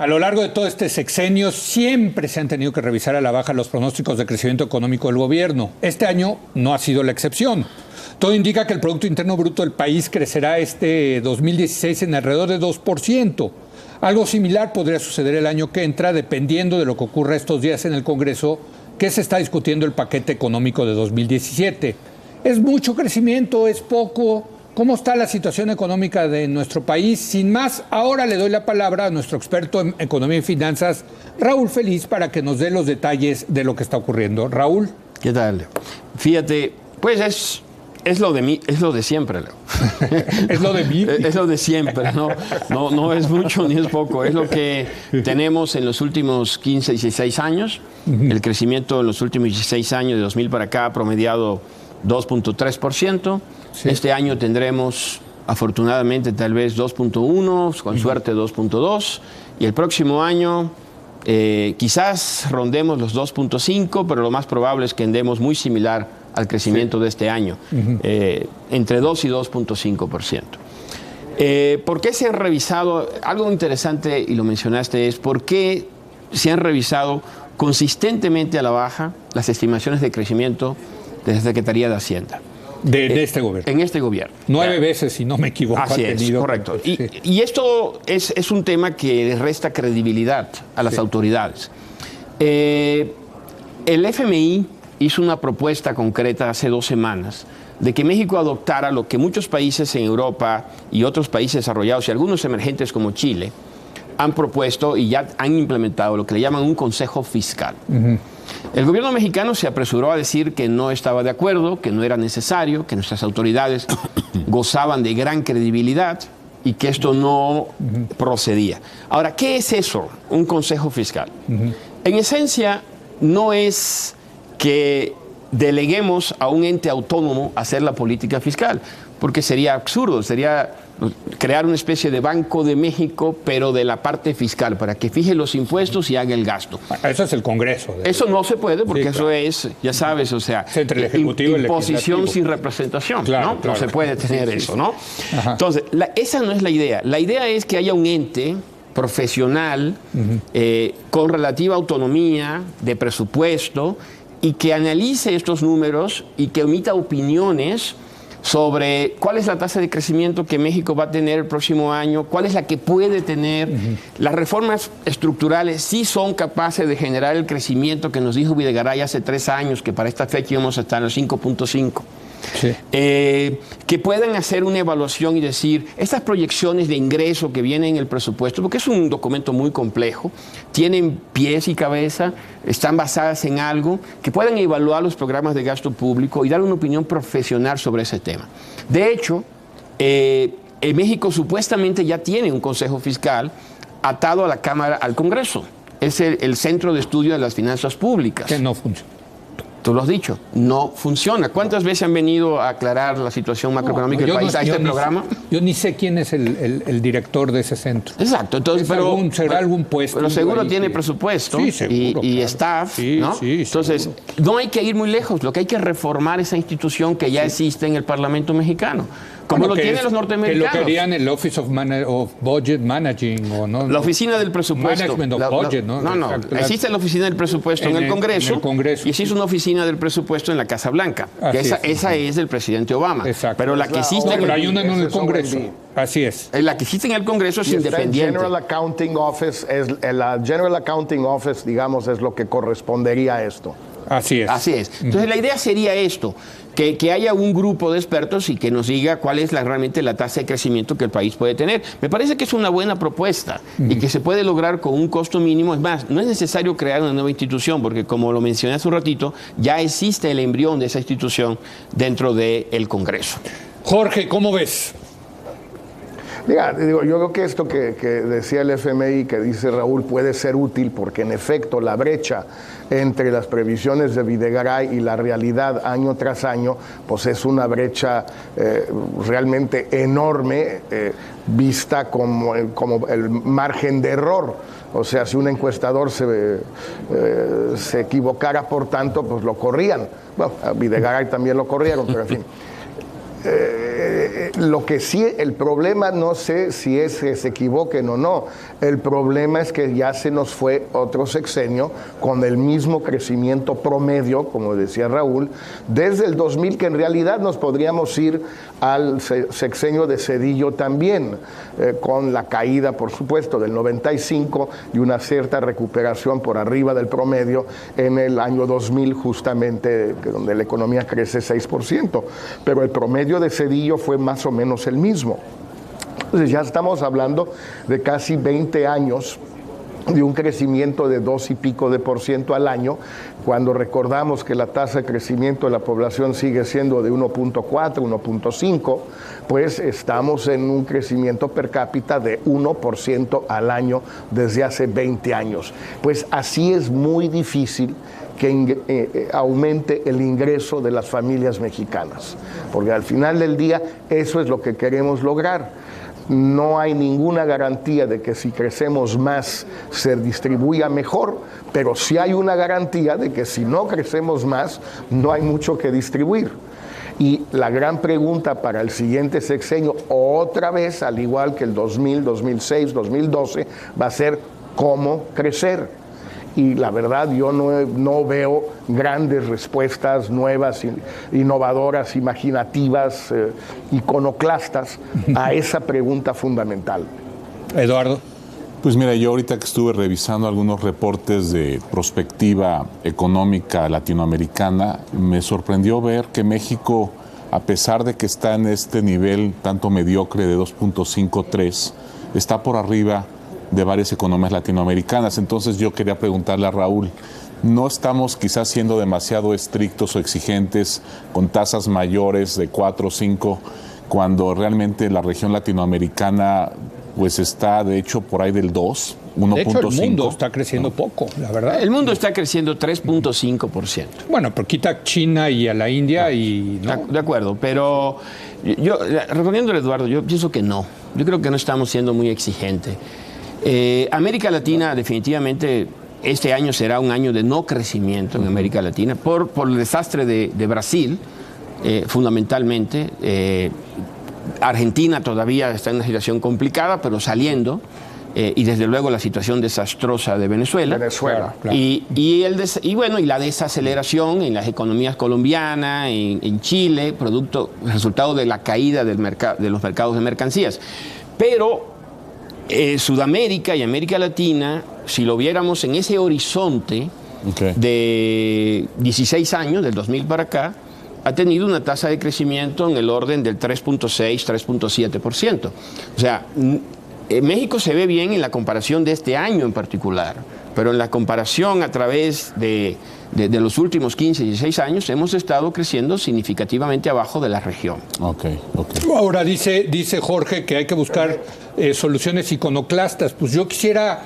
A lo largo de todo este sexenio siempre se han tenido que revisar a la baja los pronósticos de crecimiento económico del gobierno. Este año no ha sido la excepción. Todo indica que el Producto Interno Bruto del país crecerá este 2016 en alrededor de 2%. Algo similar podría suceder el año que entra, dependiendo de lo que ocurra estos días en el Congreso, que se está discutiendo el paquete económico de 2017. ¿Es mucho crecimiento? ¿Es poco? ¿Cómo está la situación económica de nuestro país? Sin más, ahora le doy la palabra a nuestro experto en economía y finanzas, Raúl Feliz, para que nos dé los detalles de lo que está ocurriendo. Raúl. ¿Qué tal? Fíjate, pues es lo de mí, es lo de siempre, Leo. ¿Es lo de mí? Es lo de siempre, no es mucho ni es poco. Es lo que tenemos en los últimos 15, 16 años. El crecimiento en los últimos 16 años, de 2000 para acá, ha promediado 2.3%. Sí. Este año tendremos, afortunadamente, tal vez 2.1, con suerte 2.2. Y el próximo año quizás rondemos los 2.5, pero lo más probable es que andemos muy similar al crecimiento de este año, entre 2 y 2.5%. ¿Por qué se han revisado? Algo interesante, y lo mencionaste, es por qué se han revisado consistentemente a la baja las estimaciones de crecimiento de la Secretaría de Hacienda. De este gobierno. En este gobierno. 9 veces, si no me equivoco. Así ha tenido, es, correcto. Sí. Y esto es un tema que resta credibilidad a las autoridades. El FMI hizo una propuesta concreta hace 2 semanas de que México adoptara lo que muchos países en Europa y otros países desarrollados y algunos emergentes como Chile han propuesto y ya han implementado, lo que le llaman un consejo fiscal. El gobierno mexicano se apresuró a decir que no estaba de acuerdo, que no era necesario, que nuestras autoridades gozaban de gran credibilidad y que esto no procedía. Ahora, ¿qué es eso? Un consejo fiscal. En esencia, no es que deleguemos a un ente autónomo a hacer la política fiscal, porque sería absurdo, sería crear una especie de Banco de México, pero de la parte fiscal, para que fije los impuestos y haga el gasto. Eso es el Congreso. Eso no se puede, porque eso es, ya sabes, o sea, entre el Ejecutivo y el imposición sin representación, ¿no? No se puede tener eso, ¿no? Entonces, esa no es la idea. La idea es que haya un ente profesional, con relativa autonomía de presupuesto, y que analice estos números y que emita opiniones sobre cuál es la tasa de crecimiento que México va a tener el próximo año, cuál es la que puede tener. Las reformas estructurales sí son capaces de generar el crecimiento que nos dijo Videgaray hace 3 años, que para esta fecha íbamos a estar en los 5.5. Sí. Que puedan hacer una evaluación y decir, estas proyecciones de ingreso que vienen en el presupuesto, porque es un documento muy complejo, tienen pies y cabeza, están basadas en algo, que puedan evaluar los programas de gasto público y dar una opinión profesional sobre ese tema. De hecho, en México supuestamente ya tiene un consejo fiscal atado a la Cámara, al Congreso. Es el Centro de Estudio de las Finanzas Públicas. Que no funciona. Tú lo has dicho, no funciona. ¿Cuántas veces han venido a aclarar la situación macroeconómica del país a este programa? Yo ni sé quién es el director de ese centro. Exacto. Entonces, ¿será algún puesto? Pero seguro tiene presupuesto, sí, seguro, y claro. staff, sí, ¿no? Sí, entonces, seguro. No hay que ir muy lejos. Lo que hay que reformar esa institución que ya existe en el Parlamento mexicano. Como lo tienen los norteamericanos. Que lo querían el Office of Budget Managing, ¿o no? La oficina del presupuesto. Management of Budget, ¿no? No. Existe la oficina del presupuesto en el Congreso. Y existe una oficina del presupuesto en la Casa Blanca. Que esa es del presidente Obama. Exacto. Pero la que existe pero hay una en el Congreso. Así es. La que existe en el Congreso es independiente. General Accounting Office la General Accounting Office, digamos, es lo que correspondería a esto. Así es. Así es. Entonces, la idea sería esto, que haya un grupo de expertos y que nos diga cuál es realmente la tasa de crecimiento que el país puede tener. Me parece que es una buena propuesta y que se puede lograr con un costo mínimo. Es más, no es necesario crear una nueva institución, porque como lo mencioné hace un ratito, ya existe el embrión de esa institución dentro del Congreso. Jorge, ¿cómo ves? Mira, yo creo que esto que decía el FMI, que dice Raúl, puede ser útil porque en efecto la brecha entre las previsiones de Videgaray y la realidad año tras año, pues es una brecha realmente enorme, vista como el margen de error. O sea, si un encuestador se equivocara, por tanto, pues lo corrían. Bueno, a Videgaray también lo corrieron, pero en fin. Lo que sí, el problema, no sé si es que se equivoquen o no, el problema es que ya se nos fue otro sexenio con el mismo crecimiento promedio, como decía Raúl, desde el 2000, que en realidad nos podríamos ir al sexenio de Zedillo también, con la caída, por supuesto, del 95 y una cierta recuperación por arriba del promedio en el año 2000, justamente, donde la economía crece 6%, pero el promedio de Zedillo fue más o menos el mismo. Entonces ya estamos hablando de casi 20 años de un crecimiento de 2 y pico de % al año, cuando recordamos que la tasa de crecimiento de la población sigue siendo de 1.4, 1.5, pues estamos en un crecimiento per cápita de 1% al año desde hace 20 años. Pues así es muy difícil que aumente el ingreso de las familias mexicanas, porque al final del día eso es lo que queremos lograr. No hay ninguna garantía de que si crecemos más se distribuya mejor, pero sí hay una garantía de que si no crecemos más, no hay mucho que distribuir. Y la gran pregunta para el siguiente sexenio, otra vez, al igual que el 2000, 2006, 2012, va a ser cómo crecer. Y la verdad, yo no veo grandes respuestas nuevas, innovadoras, imaginativas, iconoclastas a esa pregunta fundamental. Eduardo. Pues mira, yo ahorita que estuve revisando algunos reportes de prospectiva económica latinoamericana, me sorprendió ver que México, a pesar de que está en este nivel tanto mediocre de 2.53, está por arriba de varias economías latinoamericanas. Entonces yo quería preguntarle a Raúl, ¿no estamos quizás siendo demasiado estrictos o exigentes con tasas mayores de 4 o 5 cuando realmente la región latinoamericana pues está de hecho por ahí del 2, 1.5? De hecho el mundo está creciendo poco, la verdad. El mundo está creciendo 3.5%. Bueno, pero quita a China y a la India y... ¿no? De acuerdo, pero yo, respondiéndole a Eduardo, yo pienso que no. Yo creo que no estamos siendo muy exigentes. América Latina definitivamente este año será un año de no crecimiento en América Latina por el desastre de Brasil, fundamentalmente. Argentina todavía está en una situación complicada, pero saliendo. Y desde luego la situación desastrosa de Venezuela. Claro. Y la desaceleración en las economías colombianas, en Chile, resultado de la caída de los mercados de mercancías. Pero Sudamérica y América Latina, si lo viéramos en ese horizonte de 16 años, del 2000 para acá, ha tenido una tasa de crecimiento en el orden del 3.6, 3.7%. O sea, México se ve bien en la comparación de este año en particular, pero en la comparación a través de los últimos 15, 16 años hemos estado creciendo significativamente abajo de la región. Ahora dice Jorge que hay que buscar soluciones iconoclastas. Pues yo quisiera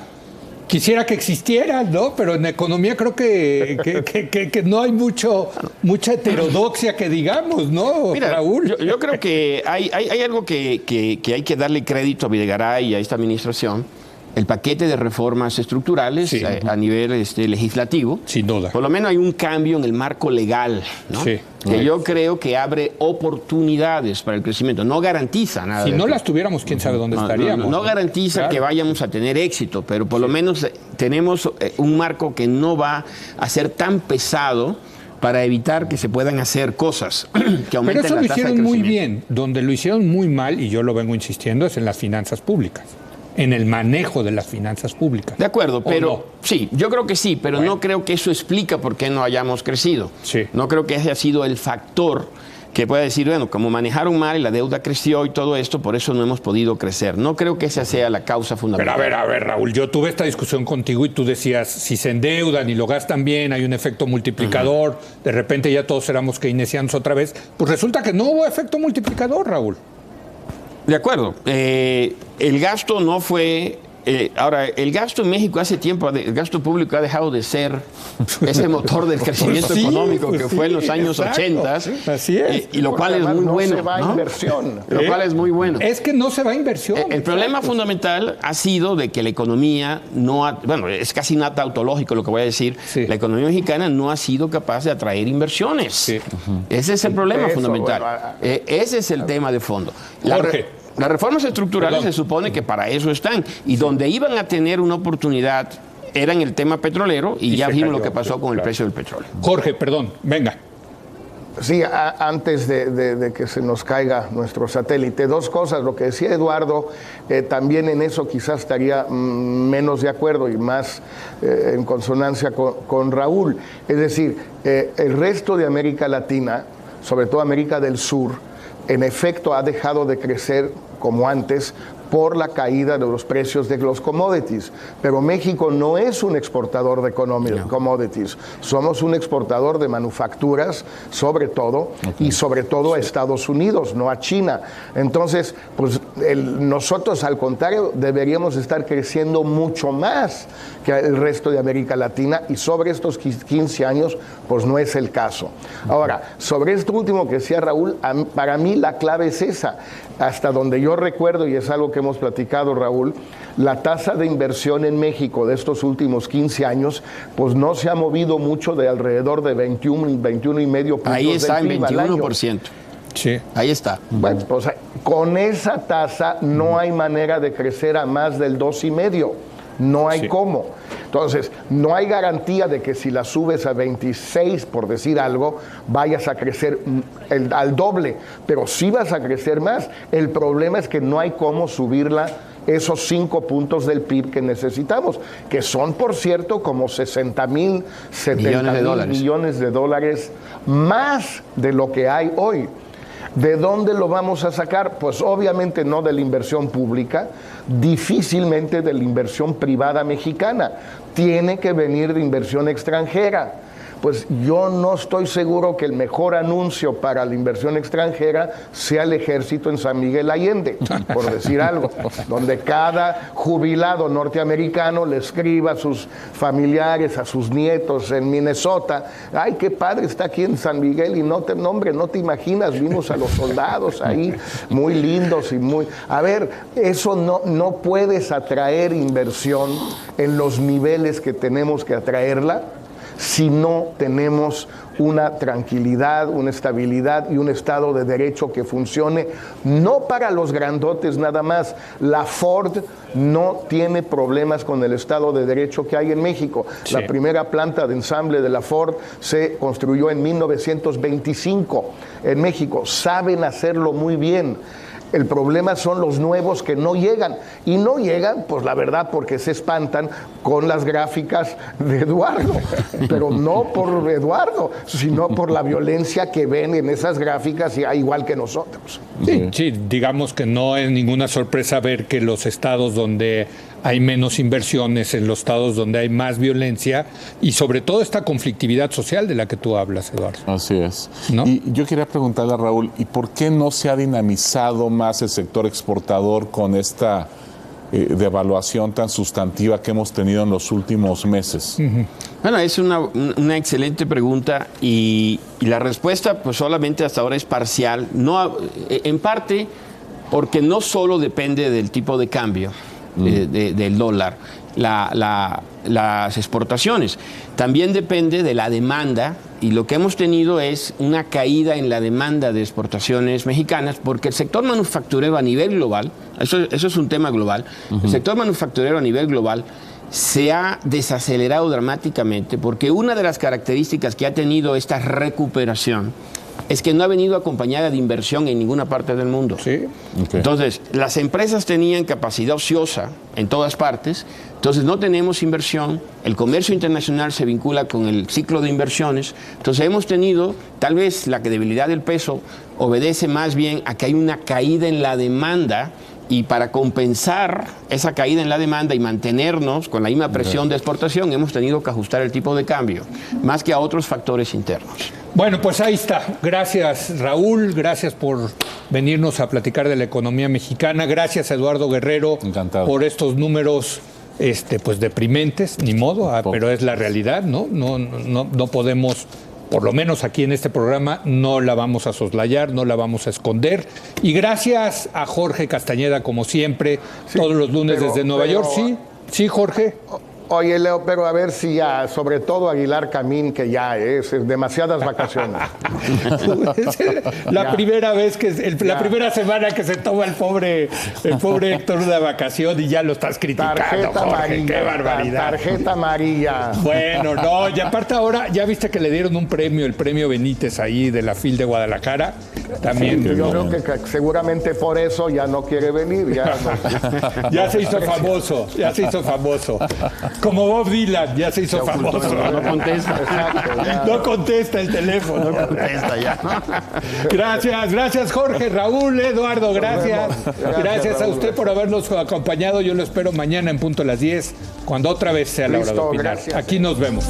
que existieran, ¿no? Pero en economía creo que no hay mucha heterodoxia que digamos, ¿no, mira, Raúl? Yo creo que hay algo que hay que darle crédito a Videgaray y a esta administración. El paquete de reformas estructurales a nivel legislativo. Sin duda. Por lo menos hay un cambio en el marco legal, ¿no? Sí. Que yo creo que abre oportunidades para el crecimiento. No garantiza nada. Si no las tuviéramos, quién sabe dónde estaríamos. No garantiza que vayamos a tener éxito, pero por lo menos tenemos un marco que no va a ser tan pesado para evitar que se puedan hacer cosas que aumenten la tasa de crecimiento. Pero eso lo hicieron muy bien. Donde lo hicieron muy mal, y yo lo vengo insistiendo, es en las finanzas públicas. En el manejo de las finanzas públicas. De acuerdo, pero no? Sí, yo creo que sí, pero no creo que eso explica por qué no hayamos crecido. Sí. No creo que ese ha sido el factor que pueda decir, bueno, como manejaron mal y la deuda creció y todo esto, por eso no hemos podido crecer. No creo que esa sea la causa fundamental. Pero a ver, Raúl, yo tuve esta discusión contigo y tú decías, si se endeudan y lo gastan bien, hay un efecto multiplicador, de repente ya todos éramos keynesianos otra vez. Pues resulta que no hubo efecto multiplicador, Raúl. De acuerdo. El gasto no fue Ahora, el gasto en México hace tiempo, el gasto público ha dejado de ser ese motor del crecimiento económico que fue en los años 80. Así es. Y lo cual es muy bueno. No se va a inversión. Lo cual es muy bueno. Es que no se va a inversión. El problema fundamental ha sido de que la economía no ha, bueno, es casi nada tautológico lo que voy a decir, la economía mexicana no ha sido capaz de atraer inversiones. Sí. Ese es el problema fundamental. Bueno, ese es el tema de fondo. Las reformas estructurales se supone que para eso están, y donde iban a tener una oportunidad era en el tema petrolero, y ya vimos lo que pasó con el precio del petróleo. Jorge, perdón, venga. Sí, antes de que se nos caiga nuestro satélite, dos cosas. Lo que decía Eduardo, también en eso quizás estaría menos de acuerdo y más en consonancia con Raúl. Es decir, el resto de América Latina, sobre todo América del Sur, en efecto ha dejado de crecer como antes por la caída de los precios de los commodities. Pero México no es un exportador de commodities, somos un exportador de manufacturas, sobre todo, y sobre todo a Estados Unidos, no a China. Entonces, pues nosotros, al contrario, deberíamos estar creciendo mucho más que el resto de América Latina, y sobre estos 15 años, pues no es el caso. Ahora, sobre esto último que decía Raúl, para mí la clave es esa. Hasta donde yo recuerdo, y es algo que hemos platicado, Raúl, la tasa de inversión en México de estos últimos 15 años, pues no se ha movido mucho, de alrededor de 21,5 puntos. Ahí está, en 21%. Sí. Ahí está. Bueno, pues con esa tasa no hay manera de crecer a más del 2,5. No hay cómo. Entonces, no hay garantía de que si la subes a 26, por decir algo, vayas a crecer al doble, pero sí vas a crecer más. El problema es que no hay cómo subirla esos 5 puntos del PIB que necesitamos, que son, por cierto, como 60,000, 70,000 millones de dólares más de lo que hay hoy. ¿De dónde lo vamos a sacar? Pues obviamente no de la inversión pública, difícilmente de la inversión privada mexicana. Tiene que venir de inversión extranjera. Pues yo no estoy seguro que el mejor anuncio para la inversión extranjera sea el ejército en San Miguel Allende, por decir algo, donde cada jubilado norteamericano le escriba a sus familiares, a sus nietos en Minnesota: ay, qué padre está aquí en San Miguel, y no te imaginas, vimos a los soldados ahí, muy lindos y muy... A ver, eso no puedes atraer inversión en los niveles que tenemos que atraerla si no tenemos una tranquilidad, una estabilidad y un Estado de Derecho que funcione, no para los grandotes nada más. La Ford no tiene problemas con el Estado de Derecho que hay en México. Sí. La primera planta de ensamble de la Ford se construyó en 1925 en México. Saben hacerlo muy bien. El problema son los nuevos que no llegan. Y no llegan, pues la verdad, porque se espantan con las gráficas de Eduardo. Pero no por Eduardo, sino por la violencia que ven en esas gráficas, igual que nosotros. Sí, digamos que no es ninguna sorpresa ver que los estados donde hay menos inversiones, en los estados donde hay más violencia, y sobre todo esta conflictividad social de la que tú hablas, Eduardo. Así es. ¿No? Y yo quería preguntarle a Raúl, ¿y por qué no se ha dinamizado más el sector exportador con esta devaluación tan sustantiva que hemos tenido en los últimos meses? Bueno, es una excelente pregunta, y la respuesta pues solamente hasta ahora es parcial. No, en parte porque no solo depende del tipo de cambio del dólar, las exportaciones. También depende de la demanda, y lo que hemos tenido es una caída en la demanda de exportaciones mexicanas, porque el sector manufacturero a nivel global, eso es un tema global, el sector manufacturero a nivel global se ha desacelerado dramáticamente, porque una de las características que ha tenido esta recuperación es que no ha venido acompañada de inversión en ninguna parte del mundo. Sí. Okay. Entonces, las empresas tenían capacidad ociosa en todas partes, entonces no tenemos inversión, el comercio internacional se vincula con el ciclo de inversiones, entonces hemos tenido, tal vez la debilidad del peso obedece más bien a que hay una caída en la demanda, y para compensar esa caída en la demanda y mantenernos con la misma presión de exportación, hemos tenido que ajustar el tipo de cambio, más que a otros factores internos. Bueno, pues ahí está. Gracias, Raúl. Gracias por venirnos a platicar de la economía mexicana. Gracias, Eduardo Guerrero, encantado, por estos números pues deprimentes, ni modo, pero es la realidad, ¿no? No podemos, por lo menos aquí en este programa, no la vamos a soslayar, no la vamos a esconder. Y gracias a Jorge Castañeda, como siempre, todos los lunes desde Nueva York. Sí, Jorge. Oye, Leo, pero a ver si ya, sobre todo Aguilar Camín, que ya es demasiadas vacaciones. La primera vez la primera semana que se toma el pobre Héctor una vacación y ya lo estás criticando, tarjeta Jorge, amarilla, qué barbaridad. Tarjeta amarilla. Bueno, no, y aparte ahora, ya viste que le dieron un premio, el premio Benítez ahí de la FIL de Guadalajara. También. Sí, yo creo que seguramente por eso ya no quiere venir. Ya se hizo famoso. Como Bob Dylan, ya se hizo famoso. No contesta. Exacto, no contesta el teléfono. No contesta ya. Gracias Jorge, Raúl, Eduardo, gracias. Gracias a usted por habernos acompañado. Yo lo espero mañana en punto a las 10, cuando otra vez sea la hora de opinar. Gracias. Aquí nos vemos.